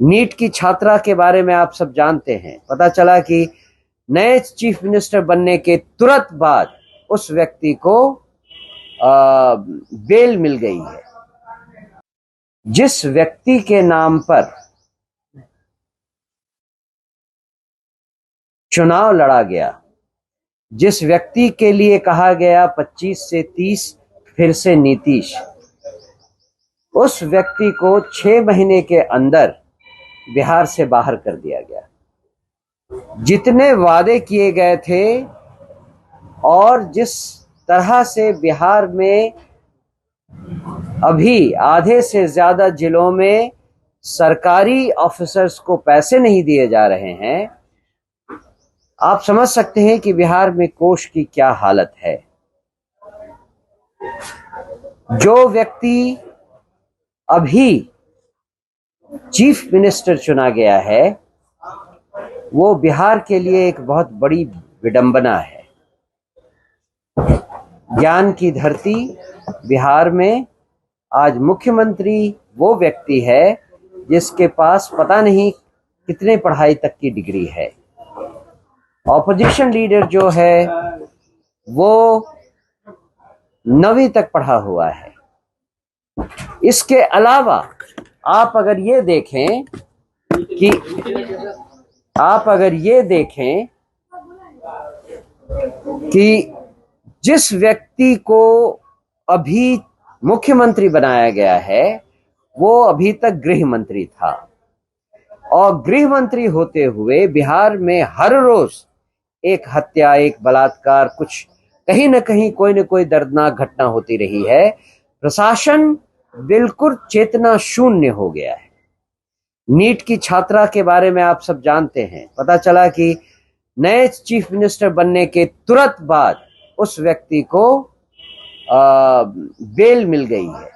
NEET की छात्रा के बारे में आप सब जानते हैं। पता चला कि नए चीफ मिनिस्टर बनने के तुरंत बाद उस व्यक्ति को बेल मिल गई है। जिस व्यक्ति के नाम पर चुनाव लड़ा गया, जिस व्यक्ति के लिए कहा गया 25 से 30 फिर से नीतीश, उस व्यक्ति को 6 महीने के अंदर बिहार से बाहर कर दिया गया। जितने वादे किए गए थे और जिस तरह से बिहार में अभी आधे से ज्यादा जिलों में सरकारी ऑफिसर्स को पैसे नहीं दिए जा रहे हैं, आप समझ सकते हैं कि बिहार में कोष की क्या हालत है। जो व्यक्ति अभी चीफ मिनिस्टर चुना गया है, वो बिहार के लिए एक बहुत बड़ी विडंबना है। ज्ञान की धरती बिहार में आज मुख्यमंत्री वो व्यक्ति है जिसके पास पता नहीं कितने पढ़ाई तक की डिग्री है। ऑपोजिशन लीडर जो है वो 9वीं तक पढ़ा हुआ है। इसके अलावा आप अगर ये देखें कि जिस व्यक्ति को अभी मुख्यमंत्री बनाया गया है, वो अभी तक गृह मंत्री था, और गृह मंत्री होते हुए बिहार में हर रोज एक हत्या, एक बलात्कार, कुछ कहीं न कहीं कोई न कोई दर्दनाक घटना होती रही है। प्रशासन बिल्कुल चेतना शून्य हो गया है। नीट की छात्रा के बारे में आप सब जानते हैं। पता चला कि नए चीफ मिनिस्टर बनने के तुरंत बाद उस व्यक्ति को बेल मिल गई है।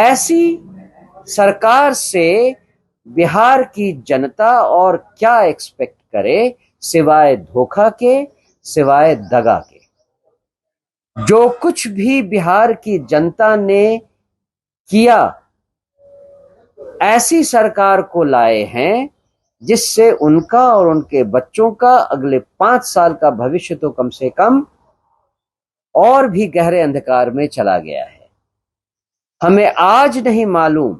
ऐसी सरकार से बिहार की जनता और क्या एक्सपेक्ट करे, सिवाय धोखा के, सिवाय दगा के। जो कुछ भी बिहार की जनता ने किया, ऐसी सरकार को लाए हैं जिससे उनका और उनके बच्चों का अगले 5 साल का भविष्य तो कम से कम और भी गहरे अंधकार में चला गया है। हमें आज नहीं मालूम,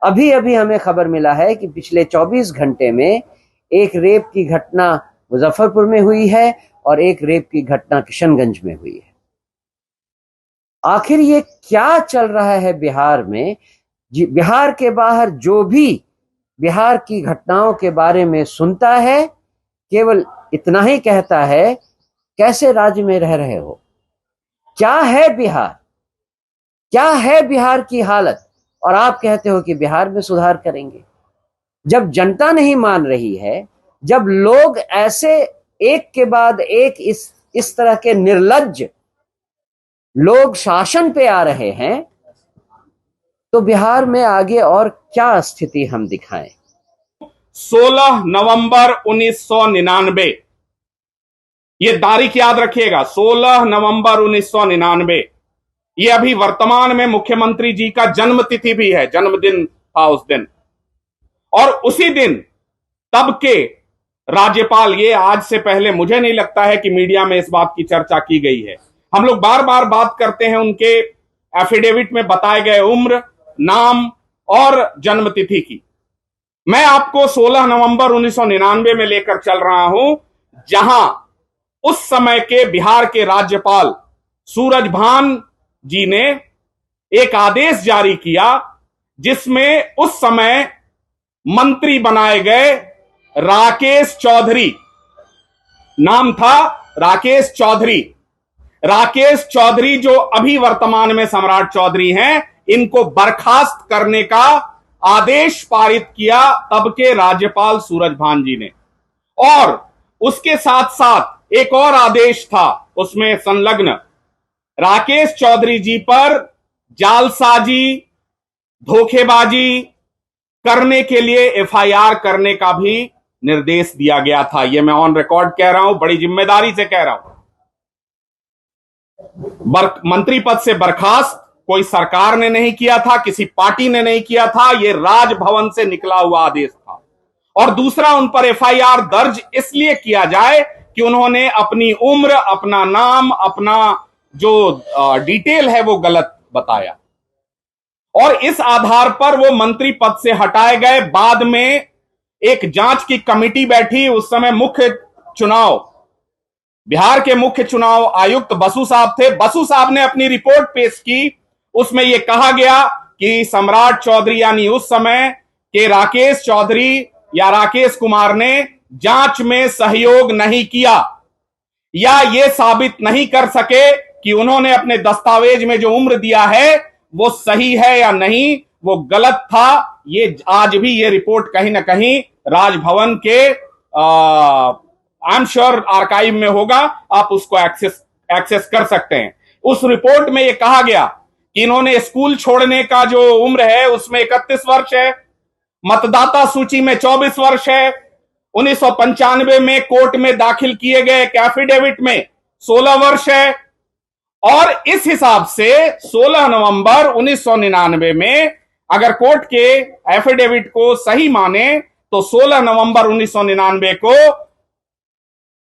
अभी अभी हमें खबर मिला है कि पिछले 24 घंटे में एक रेप की घटना मुजफ्फरपुर में हुई है और एक रेप की घटना किशनगंज में हुई है। आखिर ये क्या चल रहा है बिहार में? बिहार के बाहर जो भी बिहार की घटनाओं के बारे में सुनता है, केवल इतना ही कहता है, कैसे राज्य में रह रहे हो? क्या है बिहार? क्या है बिहार की हालत? और आप कहते हो कि बिहार में सुधार करेंगे। जब जनता नहीं मान रही है, जब लोग ऐसे एक के बाद एक इस तरह के निर्लज्ज लोग शासन पे आ रहे हैं, तो बिहार में आगे और क्या स्थिति हम दिखाएं? 16 नवंबर 1999, ये तारीख याद रखिएगा, 16 नवंबर 1999। ये अभी वर्तमान में मुख्यमंत्री जी का जन्मतिथि भी है, जन्मदिन था उस दिन। और उसी दिन तब के राज्यपाल, ये आज से पहले मुझे नहीं लगता है कि मीडिया में इस बात की चर्चा की गई है। हम लोग बार बार बात करते हैं उनके एफिडेविट में बताए गए उम्र, नाम और जन्मतिथि की। मैं आपको 16 नवंबर 1999 में लेकर चल रहा हूं, जहां उस समय के बिहार के राज्यपाल सूरजभान जी ने एक आदेश जारी किया, जिसमें उस समय मंत्री बनाए गए राकेश चौधरी, नाम था राकेश चौधरी। राकेश चौधरी जो अभी वर्तमान में सम्राट चौधरी हैं, इनको बर्खास्त करने का आदेश पारित किया तब के राज्यपाल सूरजभान जी ने। और उसके साथ साथ एक और आदेश था उसमें संलग्न, राकेश चौधरी जी पर जालसाजी, धोखेबाजी करने के लिए एफआईआर करने का भी निर्देश दिया गया था। यह मैं ऑन रिकॉर्ड कह रहा हूं, बड़ी जिम्मेदारी से कह रहा हूं। मंत्री पद से बर्खास्त कोई सरकार ने नहीं किया था, किसी पार्टी ने नहीं किया था, ये राजभवन से निकला हुआ आदेश था। और दूसरा, उन पर एफआईआर दर्ज इसलिए किया जाए कि उन्होंने अपनी उम्र, अपना नाम, अपना जो डिटेल है वो गलत बताया और इस आधार पर वो मंत्री पद से हटाए गए। बाद में एक जांच की कमेटी बैठी, उस समय बिहार के मुख्य चुनाव आयुक्त बसु साहब थे। बसु साहब ने अपनी रिपोर्ट पेश की, उसमें यह कहा गया कि सम्राट चौधरी यानी उस समय के राकेश चौधरी या राकेश कुमार ने जांच में सहयोग नहीं किया या ये साबित नहीं कर सके कि उन्होंने अपने दस्तावेज में जो उम्र दिया है वो सही है या नहीं, वो गलत था। ये आज भी ये रिपोर्ट कहीं ना कहीं राजभवन के आई एम श्योर आर्काइव में होगा, आप उसको एक्सेस कर सकते हैं। उस रिपोर्ट में ये कहा गया कि इन्होंने स्कूल छोड़ने का जो उम्र है उसमें 31 वर्ष है, मतदाता सूची में 24 वर्ष है, 1995 में कोर्ट में दाखिल किए गए एक एफिडेविट में 16 वर्ष है और इस हिसाब से 16 नवंबर 1999 में अगर कोर्ट के एफिडेविट को सही माने तो 16 नवंबर 1999 को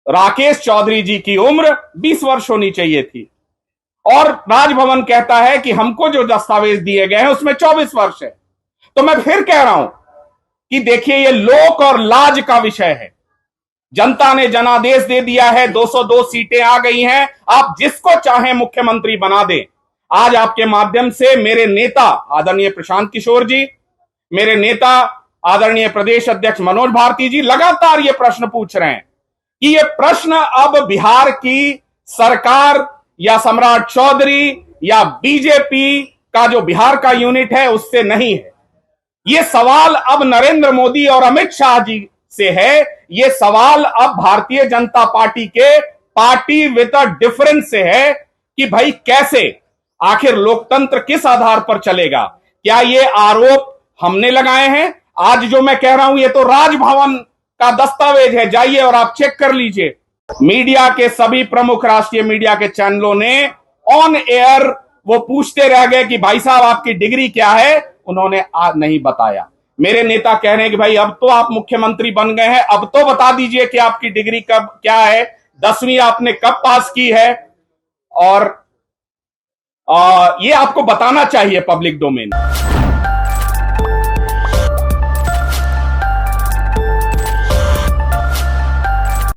राकेश चौधरी जी की उम्र 20 वर्ष होनी चाहिए थी और राजभवन कहता है कि हमको जो दस्तावेज दिए गए हैं उसमें 24 वर्ष है। तो मैं फिर कह रहा हूं कि देखिए ये लोक और लाज का विषय है। जनता ने जनादेश दे दिया है, 202 सीटें आ गई हैं, आप जिसको चाहें मुख्यमंत्री बना दें। आज आपके माध्यम से मेरे नेता आदरणीय प्रशांत किशोर जी, मेरे नेता आदरणीय प्रदेश अध्यक्ष मनोज भारती जी लगातार ये प्रश्न पूछ रहे हैं कि ये प्रश्न अब बिहार की सरकार या सम्राट चौधरी या बीजेपी का जो बिहार का यूनिट है उससे नहीं है। ये सवाल अब नरेंद्र मोदी और अमित शाह जी से है। ये सवाल अब भारतीय जनता पार्टी के पार्टी विद अ डिफरेंस से है कि भाई कैसे, आखिर लोकतंत्र किस आधार पर चलेगा। क्या ये आरोप हमने लगाए हैं? आज जो मैं कह रहा हूं ये तो राजभवन का दस्तावेज है, जाइए और आप चेक कर लीजिए। मीडिया के सभी प्रमुख राष्ट्रीय मीडिया के चैनलों ने ऑन एयर वो पूछते रह गए कि भाई साहब आपकी डिग्री क्या है, उन्होंने आज नहीं बताया। मेरे नेता कह रहे हैं कि भाई अब तो आप मुख्यमंत्री बन गए हैं, अब तो बता दीजिए कि आपकी डिग्री कब क्या है, 10वीं आपने कब पास की है और ये आपको बताना चाहिए पब्लिक डोमेन।